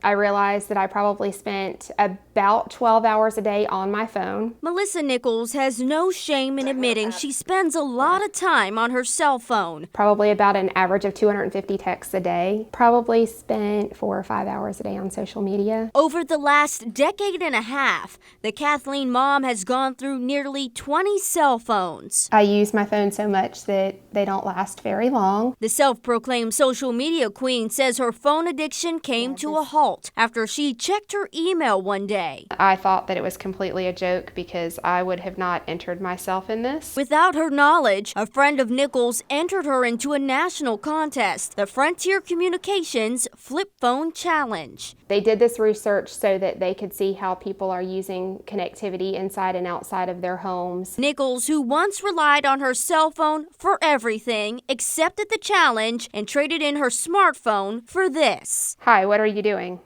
I realized that I probably spent about 12 hours a day on my phone. Melissa Nichols has no shame in admitting she spends a lot of time on her cell phone. Probably about an average of 250 texts a day. Probably spent 4 or 5 hours a day on social media. Over the last decade and a half, the Kathleen mom has gone through nearly 20 cell phones. I use my phone so much that they don't last very long. The self-proclaimed social media queen says her phone addiction came to a halt after she checked her email one day. I thought that it was completely a joke because I would have not entered myself in this. Without her knowledge, a friend of Nichols entered her into a national contest, the Frontier Communications Flip Phone Challenge. They did this research so that they could see how people are using connectivity inside and outside of their homes. Nichols, who once relied on her cell phone for everything, accepted the challenge and traded in her smartphone for this. Hi, what are you doing?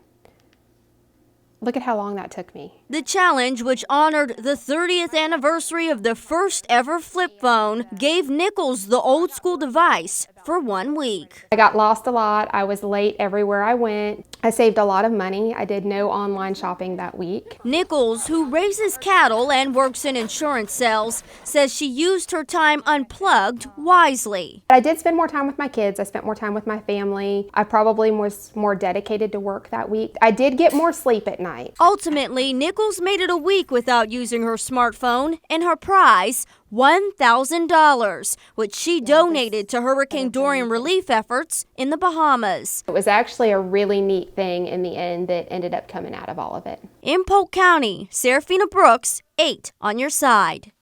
Look at how long that took me. The challenge, which honored the 30th anniversary of the first ever flip phone, gave Nichols the old school device for 1 week. I got lost a lot. I was late everywhere I went. I saved a lot of money. I did no online shopping that week. Nichols, who raises cattle and works in insurance sales, says she used her time unplugged wisely. I did spend more time with my kids. I spent more time with my family. I probably was more dedicated to work that week. I did get more sleep at night. Ultimately, Nichols made it a week without using her smartphone, and her prize, $1,000, which she donated to Hurricane Dorian relief efforts in the Bahamas. It was actually a really neat thing in the end that ended up coming out of all of it. In Polk County, Serafina Brooks, 8 on your side.